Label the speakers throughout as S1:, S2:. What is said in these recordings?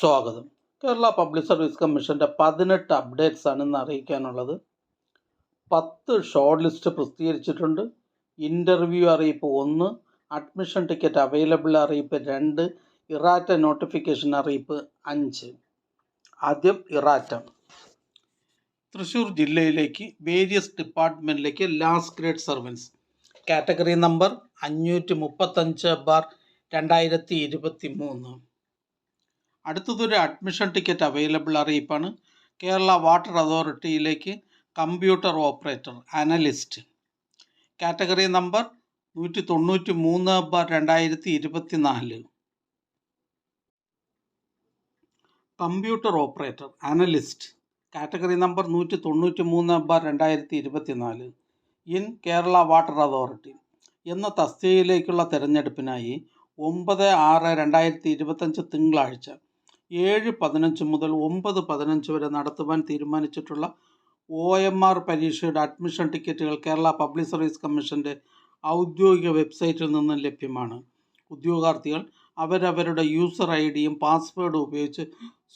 S1: സ്വാഗതം. Kerala public service കമ്മീഷൻ്റെ 18 updates ആണ് ഇന്ന് അറിയിക്കാനുള്ളത്. 10 ഷോർട്ട് ലിസ്റ്റ് പ്രസിദ്ധീകരിച്ചിട്ടുണ്ട്. ഇൻ്റർവ്യൂ അറിയിപ്പ് 1, അഡ്മിഷൻ ടിക്കറ്റ് അവൈലബിൾ അറിയിപ്പ് 2, ഇറാറ്റ നോട്ടിഫിക്കേഷൻ അറിയിപ്പ് 5. ആദ്യം ഇറാറ്റ. തൃശ്ശൂർ ജില്ലയിലേക്ക് വേരിയസ് ഡിപ്പാർട്ട്മെൻറ്റിലേക്ക് last grade servants category number 535/2023. അടുത്തതൊരു അഡ്മിഷൻ ടിക്കറ്റ് അവൈലബിൾ അറിയിപ്പാണ്. കേരള വാട്ടർ അതോറിറ്റിയിലേക്ക് computer operator analyst category number 193/2024. Computer operator analyst category number 193/2024 in Kerala water authority എന്ന തസ്തികയിലേക്കുള്ള തിരഞ്ഞെടുപ്പിനായി 9/6/2025 തിങ്കളാഴ്ച 7:15 മുതൽ 9:15 വരെ നടത്തുവാൻ തീരുമാനിച്ചിട്ടുള്ള OMR പരീക്ഷയുടെ അഡ്മിഷൻ ടിക്കറ്റുകൾ കേരള പബ്ലിക് സർവീസ് കമ്മീഷൻ്റെ ഔദ്യോഗിക വെബ്സൈറ്റിൽ നിന്നും ലഭ്യമാണ്. ഉദ്യോഗാർത്ഥികൾ അവരവരുടെ യൂസർ ഐഡിയും പാസ്വേഡും ഉപയോഗിച്ച്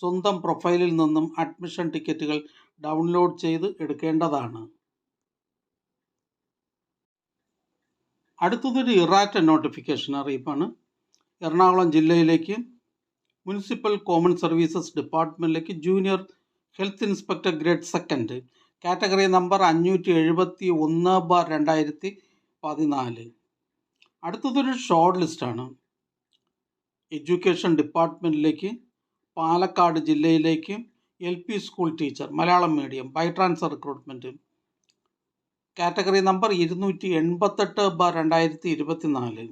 S1: സ്വന്തം പ്രൊഫൈലിൽ നിന്നും അഡ്മിഷൻ ടിക്കറ്റുകൾ ഡൗൺലോഡ് ചെയ്ത് എടുക്കേണ്ടതാണ്. അടുത്തതൊരു ഇറാറ്റ നോട്ടിഫിക്കേഷൻ അറിയിപ്പാണ്. എറണാകുളം ജില്ലയിലേക്ക് മുനിസിപ്പൽ കോമൺ സർവീസസ് ഡിപ്പാർട്ട്മെൻറ്റിലേക്ക് junior health inspector grade 2 category number 571/2014. അടുത്തതൊരു ഷോർട്ട് ലിസ്റ്റാണ്. എഡ്യൂക്കേഷൻ ഡിപ്പാർട്ട്മെൻറ്റിലേക്ക് പാലക്കാട് ജില്ലയിലേക്ക് LP school teacher Malayalam medium by transfer recruitment category number 288/2024.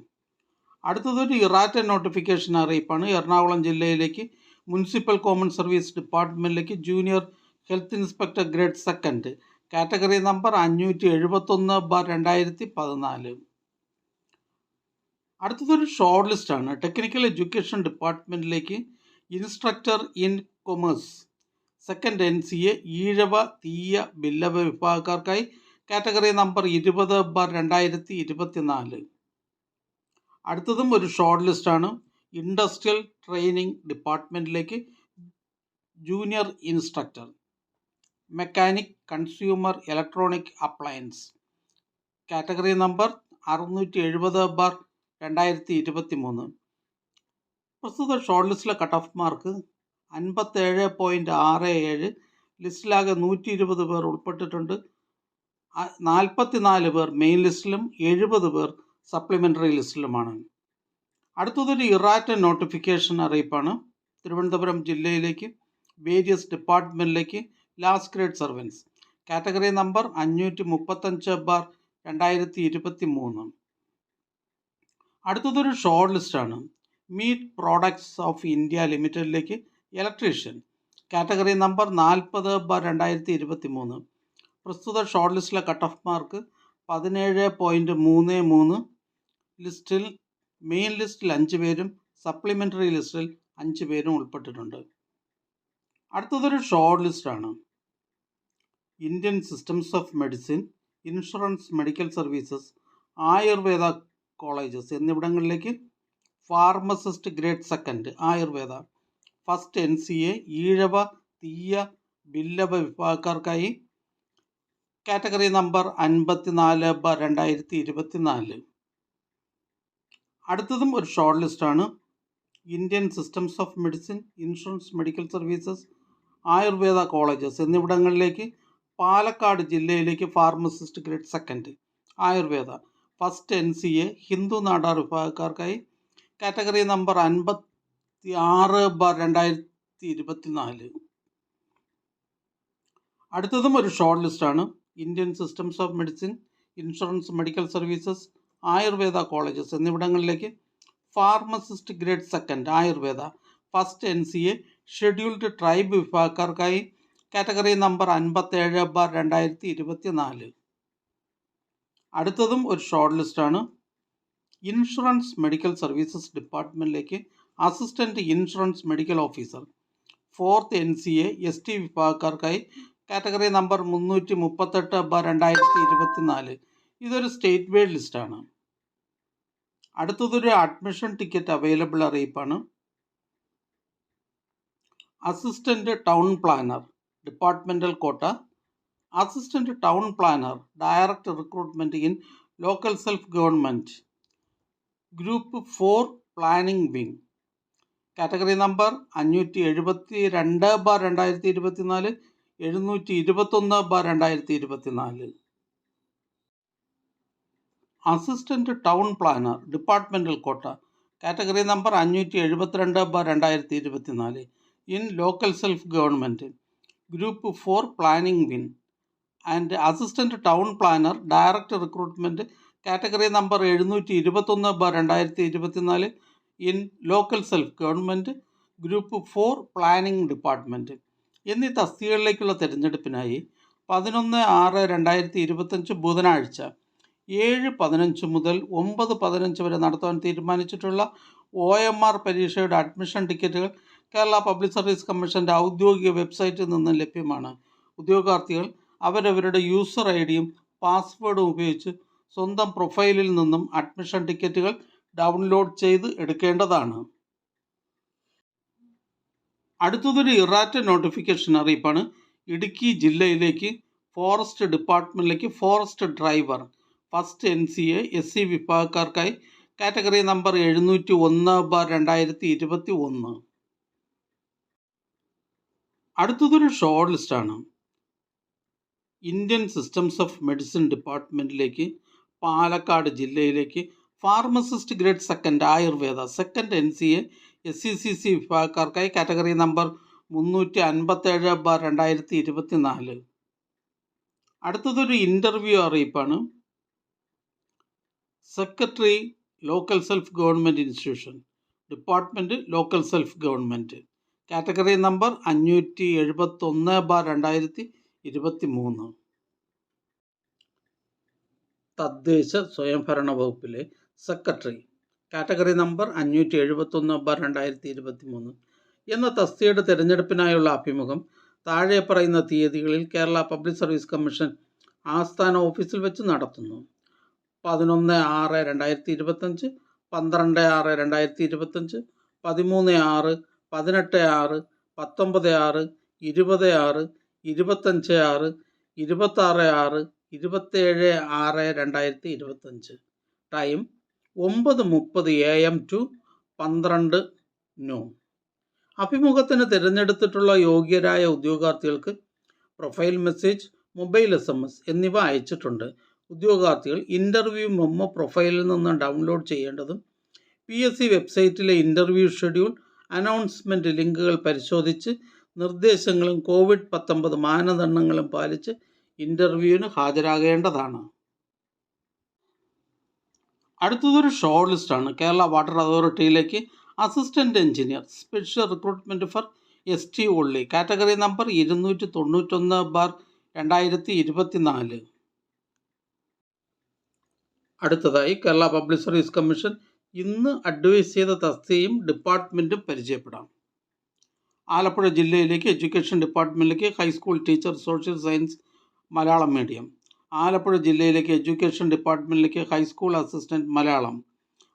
S1: അടുത്തതൊരു ഇറാറ്റ നോട്ടിഫിക്കേഷൻ അറിയിപ്പാണ്. എറണാകുളം ജില്ലയിലേക്ക് മുനിസിപ്പൽ കോമൺ സർവീസ് ഡിപ്പാർട്ട്മെൻറ്റിലേക്ക് junior health inspector grade 2 category number 571/2014. അടുത്തതൊരു ഷോർട്ട് ലിസ്റ്റാണ്. ടെക്നിക്കൽ എഡ്യൂക്കേഷൻ ഡിപ്പാർട്ട്മെൻറ്റിലേക്ക് instructor in commerce second NCA Ezhava Thiyya Billava വിഭാഗക്കാർക്കായി category number 20/2024. അടുത്തതും ഒരു ഷോർട്ട് ലിസ്റ്റാണ്. ഇൻഡസ്ട്രിയൽ ട്രെയിനിങ് ഡിപ്പാർട്ട്മെൻറ്റിലേക്ക് junior instructor mechanic consumer electronic appliance category number 670/2023. പ്രസ്തുത ഷോർട്ട് ലിസ്റ്റിലെ കട്ട് ഓഫ് മാർക്ക് 57.67. ലിസ്റ്റിലാകെ 120 പേർ ഉൾപ്പെട്ടിട്ടുണ്ട്. 44 പേർ മെയിൻ ലിസ്റ്റിലും 70 പേർ സപ്ലിമെൻ്ററി ലിസ്റ്റിലുമാണ്. അടുത്തതൊരു ഇറാറ്റ നോട്ടിഫിക്കേഷൻ അറിയിപ്പാണ്. തിരുവനന്തപുരം ജില്ലയിലേക്ക് വേരിയസ് ഡിപ്പാർട്ട്മെൻറ്റിലേക്ക് last grade servants category number 535/2023. അടുത്തതൊരു ഷോർട്ട് ലിസ്റ്റാണ്. മീറ്റ് പ്രോഡക്ട്സ് ഓഫ് ഇന്ത്യ ലിമിറ്റഡിലേക്ക് ഇലക്ട്രീഷ്യൻ കാറ്റഗറി നമ്പർ 40/2023. പ്രസ്തുത ഷോർട്ട് ലിസ്റ്റിലെ കട്ട് ഓഫ് മാർക്ക് 17.33. ലിസ്റ്റിൽ മെയിൻ ലിസ്റ്റിൽ 5 പേരും സപ്ലിമെൻ്ററി ലിസ്റ്റിൽ 5 പേരും ഉൾപ്പെട്ടിട്ടുണ്ട്. അടുത്തതൊരു ഷോർട്ട് ലിസ്റ്റാണ്. Indian systems of medicine, insurance medical services, Ayurveda colleges എന്നിവിടങ്ങളിലേക്ക് pharmacist grade 2 Ayurveda first NCA Ezhava Thiyya Billava വിഭാഗക്കാർക്കായി category number 54/2024. അടുത്തതും ഒരു ഷോർട്ട് ലിസ്റ്റാണ്. Indian systems of medicine, insurance medical services, Ayurveda colleges എന്നിവിടങ്ങളിലേക്ക് പാലക്കാട് ജില്ലയിലേക്ക് pharmacist grade 2 Ayurveda first NCA Hindu Nadar വിഭാഗക്കാർക്കായി കാറ്റഗറി നമ്പർ 56/2024. അടുത്തതും ഒരു ഷോർട്ട് ലിസ്റ്റാണ്. Indian systems of medicine, insurance medical services, Ayurveda colleges എന്നിവിടങ്ങളിലേക്ക് pharmacist grade 2 Ayurveda first NCA scheduled tribe വിഭാഗക്കാർക്കായി കാറ്റഗറി നമ്പർ 57/2024. അടുത്തതും ഒരു ഷോർട്ട് ലിസ്റ്റാണ്. ഇൻഷുറൻസ് മെഡിക്കൽ സർവീസസ് ഡിപ്പാർട്ട്മെൻറ്റിലേക്ക് assistant insurance medical officer 4th NCA ST വിഭാഗക്കാർക്കായി category number 338/2024. ഇതൊരു സ്റ്റേറ്റ് വൈഡ് ലിസ്റ്റാണ്. അടുത്തതൊരു admission ticket available അറിയിപ്പാണ്. Assistant town planner departmental quota, assistant town planner direct recruitment in local self government group 4 planning wing, category number 572/2024, 721/2024. Assistant town planner departmental quota, category number 572/2024 in local self government group 4 planning wing and assistant town planner direct recruitment category number 721/2024 in local self government group 4 planning department എന്നീ തസ്തികകളിലേക്കുള്ള തിരഞ്ഞെടുപ്പിനായി 11/6/2025 ബുധനാഴ്ച 7:15 മുതൽ 9:15 വരെ നടത്താൻ തീരുമാനിച്ചിട്ടുള്ള OMR പരീക്ഷയുടെ admission ടിക്കറ്റുകൾ Kerala public service കമ്മീഷൻ്റെ ഔദ്യോഗിക വെബ്സൈറ്റിൽ നിന്ന് ലഭ്യമാണ്. ഉദ്യോഗാർത്ഥികൾ അവരവരുടെ യൂസർ ഐഡിയും പാസ്വേഡും ഉപയോഗിച്ച് സ്വന്തം പ്രൊഫൈലിൽ നിന്നും അഡ്മിഷൻ ടിക്കറ്റുകൾ ഡൗൺലോഡ് ചെയ്ത് എടുക്കേണ്ടതാണ്. അടുത്തതൊരു ഇറാറ്റ നോട്ടിഫിക്കേഷൻ അറിയിപ്പാണ്. ഇടുക്കി ജില്ലയിലേക്ക് ഫോറസ്റ്റ് ഡിപ്പാർട്ട്മെൻറ്റിലേക്ക് forest driver first NCA SC വിഭാഗക്കാർക്കായി കാറ്റഗറി നമ്പർ 701/2021. അടുത്തതൊരു ഷോർട്ട് ലിസ്റ്റാണ്. ഇന്ത്യൻ സിസ്റ്റംസ് ഓഫ് മെഡിസിൻ ഡിപ്പാർട്ട്മെൻറ്റിലേക്ക് പാലക്കാട് ജില്ലയിലേക്ക് pharmacist grade second Ayurveda second NCA SCCC വിഭാഗക്കാർക്കായി കാറ്റഗറി നമ്പർ 357/2024. അടുത്തതൊരു ഇൻ്റർവ്യൂ അറിയിപ്പാണ്. Secretary local self government institution department local self government, category number 571/2023. തദ്ദേശ സ്വയംഭരണ വകുപ്പിലെ സെക്രട്ടറി, കാറ്റഗറി നമ്പർ 571/2023 എന്ന തസ്തികയുടെ തിരഞ്ഞെടുപ്പിനായുള്ള അഭിമുഖം താഴെ പറയുന്ന തീയതികളിൽ കേരള പബ്ലിക് സർവീസ് കമ്മീഷൻ ആസ്ഥാന ഓഫീസിൽ വെച്ച് നടത്തുന്നു. 11/6/2025, 12/6/2025, 13/6, 18/6, 19/6, 20/6, 25/6, 26/6, 27/6/2025. Time 9:30 AM to 12 noon. അഭിമുഖത്തിന് തിരഞ്ഞെടുത്തിട്ടുള്ള യോഗ്യരായ ഉദ്യോഗാർത്ഥികൾക്ക് പ്രൊഫൈൽ മെസ്സേജ്, മൊബൈൽ SMS എന്നിവ അയച്ചിട്ടുണ്ട്. ഉദ്യോഗാർത്ഥികൾ ഇൻ്റർവ്യൂ മെമ്മോ പ്രൊഫൈലിൽ നിന്ന് ഡൗൺലോഡ് ചെയ്യേണ്ടതും PSC വെബ്സൈറ്റിലെ ഇൻ്റർവ്യൂ ഷെഡ്യൂൾ, അനൗൺസ്മെൻറ്റ് ലിങ്കുകൾ പരിശോധിച്ച് നിർദ്ദേശങ്ങളും COVID-19 മാനദണ്ഡങ്ങളും പാലിച്ച് ഇൻ്റർവ്യൂവിന് ഹാജരാകേണ്ടതാണ്. അടുത്തതൊരു ഷോർട്ട് ലിസ്റ്റാണ്. കേരള വാട്ടർ അതോറിറ്റിയിലേക്ക് assistant engineer special recruitment for ST only, category number 291/2024. അടുത്തതായി കേരള പബ്ലിക് സർവീസ് കമ്മീഷൻ ഇന്ന് അഡ്വൈസ് ചെയ്ത തസ്തികയും ഡിപ്പാർട്ട്മെൻറ്റും പരിചയപ്പെടാം. ആലപ്പുഴ ജില്ലയിലേക്ക് എഡ്യൂക്കേഷൻ ഡിപ്പാർട്ട്മെൻറ്റിലേക്ക് high school teacher social science Malayalam medium. Alappuzha ജില്ലയിലേക്ക് എഡ്യൂക്കേഷൻ ഡിപ്പാർട്ട്മെൻറ്റിലേക്ക് ഹൈസ്കൂൾ അസിസ്റ്റൻറ്റ് മലയാളം.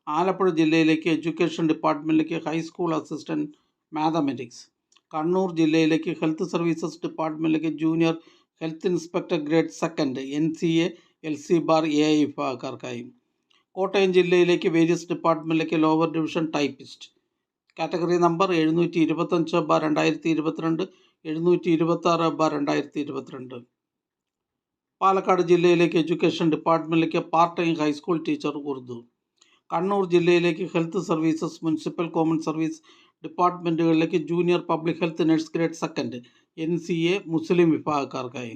S1: ആലപ്പുഴ ജില്ലയിലേക്ക് എഡ്യൂക്കേഷൻ ഡിപ്പാർട്ട്മെൻറ്റിലേക്ക് ഹൈസ്കൂൾ അസിസ്റ്റൻറ്റ് മാത്തമാറ്റിക്സ്. കണ്ണൂർ ജില്ലയിലേക്ക് ഹെൽത്ത് സർവീസസ് ഡിപ്പാർട്ട്മെൻറ്റിലേക്ക് junior health inspector grade second NCA LC bar AI വിഭാഗക്കാർക്കായി. കോട്ടയം ജില്ലയിലേക്ക് വേരിയസ് ഡിപ്പാർട്ട്മെൻറ്റിലേക്ക് lower division typist, category number 725/2022, 726/2022. Palakkad ജില്ലയിലേക്ക് എഡ്യൂക്കേഷൻ ഡിപ്പാർട്ട്മെൻറ്റിലേക്ക് part time high school teacher Urdu. Kannur ജില്ലയിലേക്ക് health services municipal common service ഡിപ്പാർട്ട്മെൻറ്റുകളിലേക്ക് junior public health nurse grade second NCA Muslim വിഭാഗക്കാർക്കായി.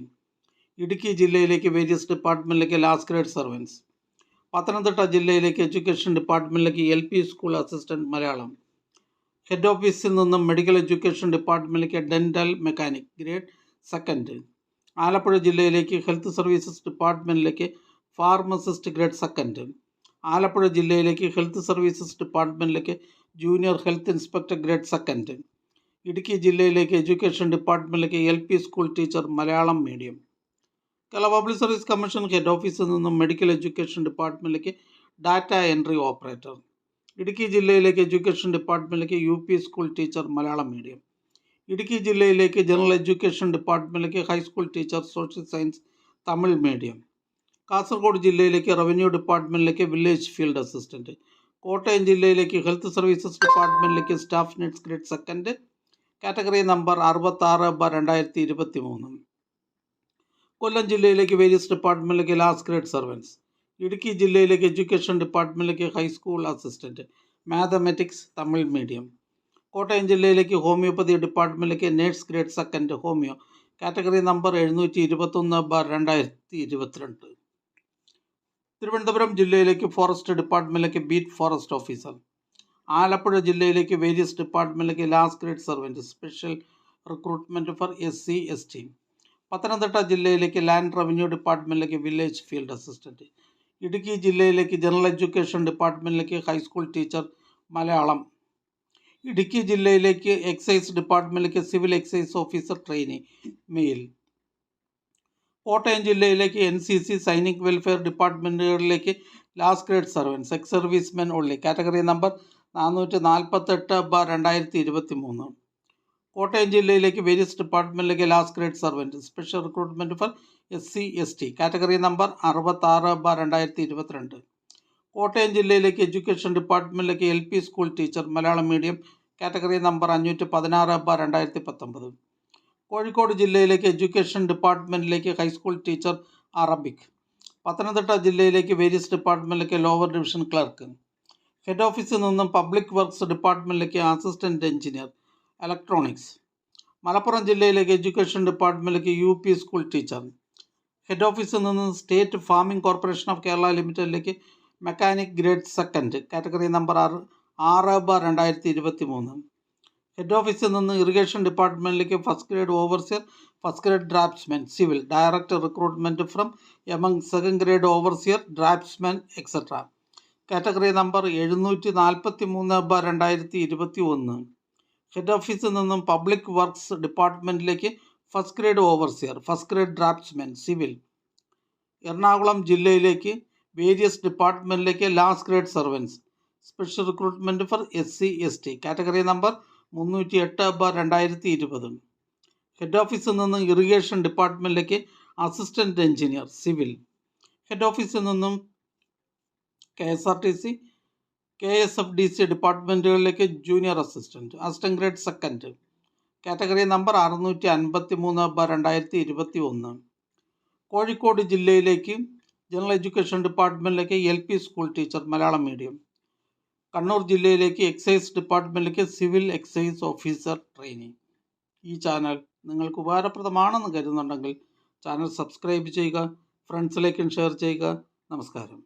S1: ഇടുക്കി ജില്ലയിലേക്ക് various ഡിപ്പാർട്ട്മെൻറ്റിലേക്ക് ലാസ്റ്റ് ഗ്രേഡ് സർവൻസ്. പത്തനംതിട്ട ജില്ലയിലേക്ക് എഡ്യൂക്കേഷൻ ഡിപ്പാർട്ട്മെൻറ്റിലേക്ക് LP school assistant Malayalam. Head ഓഫീസിൽ നിന്നും മെഡിക്കൽ എഡ്യൂക്കേഷൻ ഡിപ്പാർട്ട്മെൻറ്റിലേക്ക് dental mechanic grade second. Alappuzha ജില്ലയിലേക്ക് ഹെൽത്ത് സർവീസസ് ഡിപ്പാർട്ട്മെൻറ്റിലേക്ക് ഫാർമസിസ്റ്റ് ഗ്രേഡ് സെക്കൻഡ്. ആലപ്പുഴ ജില്ലയിലേക്ക് ഹെൽത്ത് സർവീസസ് ഡിപ്പാർട്ട്മെൻറ്റിലേക്ക് junior health inspector grade second. Idukki ജില്ലയിലേക്ക് എഡ്യൂക്കേഷൻ ഡിപ്പാർട്ട്മെൻറ്റിലേക്ക് LP school teacher Malayalam medium. Kerala public service commission head ഓഫീസിൽ നിന്നും മെഡിക്കൽ എഡ്യൂക്കേഷൻ ഡിപ്പാർട്ട്മെൻറ്റിലേക്ക് ഡാറ്റ എൻട്രി ഓപ്പറേറ്റർ. ഇടുക്കി ജില്ലയിലേക്ക് എഡ്യൂക്കേഷൻ ഡിപ്പാർട്ട്മെൻറ്റിലേക്ക് UP school teacher Malayalam medium. Idukki ജില്ലയിലേക്ക് ജനറൽ എഡ്യൂക്കേഷൻ ഡിപ്പാർട്ട്മെൻറ്റിലേക്ക് high school teacher social science Tamil medium. Kasaragod ജില്ലയിലേക്ക് റവന്യൂ ഡിപ്പാർട്ട്മെൻറ്റിലേക്ക് വില്ലേജ് ഫീൽഡ് അസിസ്റ്റൻറ്റ്. കോട്ടയം ജില്ലയിലേക്ക് ഹെൽത്ത് സർവീസസ് ഡിപ്പാർട്ട്മെൻറ്റിലേക്ക് staff nurse grade second, category number 66/2023. Kollam ജില്ലയിലേക്ക് വേരിയസ് ഡിപ്പാർട്ട്മെൻറ്റിലേക്ക് ലാസ്റ്റ് ഗ്രേഡ് സർവൻസ്. ഇടുക്കി ജില്ലയിലേക്ക് എഡ്യൂക്കേഷൻ ഡിപ്പാർട്ട്മെൻറ്റിലേക്ക് high school assistant mathematics Tamil medium. Kottayam ജില്ലയിലേക്ക് ഹോമിയോപ്പതി ഡിപ്പാർട്ട്മെൻറ്റിലേക്ക് nurse grade second homoeo, category number 721/2022. Thiruvananthapuram ജില്ലയിലേക്ക് ഫോറസ്റ്റ് ഡിപ്പാർട്ട്മെൻറ്റിലേക്ക് ബീറ്റ് ഫോറസ്റ്റ് ഓഫീസർ. ആലപ്പുഴ ജില്ലയിലേക്ക് വേരിയസ് ഡിപ്പാർട്ട്മെൻറ്റിലേക്ക് last grade servant special recruitment for SC/ST. Pathanamthitta ജില്ലയിലേക്ക് ലാൻഡ് റവന്യൂ ഡിപ്പാർട്ട്മെൻറ്റിലേക്ക് വില്ലേജ് ഫീൽഡ് അസിസ്റ്റൻറ്റ്. ഇടുക്കി ജില്ലയിലേക്ക് ജനറൽ എഡ്യൂക്കേഷൻ ഡിപ്പാർട്ട്മെൻറ്റിലേക്ക് ഹൈസ്കൂൾ ടീച്ചർ മലയാളം. ഇടുക്കി ജില്ലയിലേക്ക് എക്സൈസ് ഡിപ്പാർട്ട്മെൻറ്റിലേക്ക് civil excise officer trainee male. Kottayam ജില്ലയിലേക്ക് NCC സൈനിക് വെൽഫെയർ ഡിപ്പാർട്ട്മെൻറ്റുകളിലേക്ക് last grade servants ex servicemen only, category number 448/2023. Kottayam ജില്ലയിലേക്ക് various ഡിപ്പാർട്ട്മെൻറ്റിലേക്ക് last grade servant special recruitment for SC/ST, category number 66/2022. Kottayam ജില്ലയിലേക്ക് education ഡിപ്പാർട്ട്മെൻറ്റിലേക്ക് LP school teacher Malayalam medium, category number 516/2019. Kozhikode ജില്ലയിലേക്ക് education ഡിപ്പാർട്ട്മെൻറ്റിലേക്ക് high school teacher Arabic. Pathanamthitta ജില്ലയിലേക്ക് various ഡിപ്പാർട്ട്മെൻറ്റിലേക്ക് lower division clerk. Head ഓഫീസിൽ നിന്നും പബ്ലിക് വർക്ക്സ് ഡിപ്പാർട്ട്മെൻറ്റിലേക്ക് അസിസ്റ്റൻറ്റ് എഞ്ചിനീയർ ഇലക്ട്രോണിക്സ്. മലപ്പുറം ജില്ലയിലേക്ക് എഡ്യൂക്കേഷൻ ഡിപ്പാർട്ട്മെൻറ്റിലേക്ക് UP സ്കൂൾ ടീച്ചർ. ഹെഡ് ഓഫീസിൽ നിന്ന് state farming corporation of Kerala ലിമിറ്റഡിലേക്ക് mechanic grade second, category number 6/2023. Head ഓഫീസിൽ നിന്ന് ഇറിഗേഷൻ ഡിപ്പാർട്ട്മെൻറ്റിലേക്ക് first grade overseer, first grade draftsman civil, director recruitment from among second grade overseer draftsman etcetera, category number 743/2021. Head ഓഫീസിൽ നിന്നും public works ഡിപ്പാർട്ട്മെൻറ്റിലേക്ക് first grade overseer, first grade draftsman civil. Ernakulam ജില്ലയിലേക്ക് various ഡിപ്പാർട്ട്മെൻറ്റിലേക്ക് last grade servants special recruitment for SC/ST, category number 308/2020. Head ഓഫീസിൽ നിന്ന് irrigation ഡിപ്പാർട്ട്മെൻറ്റിലേക്ക് assistant engineer civil. Head ഓഫീസിൽ നിന്നും KSRTC KSFDC ഡിപ്പാർട്ട്മെൻറ്റുകളിലേക്ക് junior assistant grade second, category number 653/2021. Kozhikode ജില്ലയിലേക്ക് general education ഡിപ്പാർട്ട്മെൻറ്റിലേക്ക് LP school teacher Malayalam medium. Kannur ജില്ലയിലേക്ക് എക്സൈസ് ഡിപ്പാർട്ട്മെൻറ്റിലേക്ക് സിവിൽ എക്സൈസ് ഓഫീസർ ട്രെയിനിങ്. ഈ ചാനൽ നിങ്ങൾക്ക് ഉപകാരപ്രദമാണെന്ന് കരുതുന്നുണ്ടെങ്കിൽ ചാനൽ സബ്സ്ക്രൈബ് ചെയ്യുക, ഫ്രണ്ട്സിലേക്കും ഷെയർ ചെയ്യുക. നമസ്കാരം.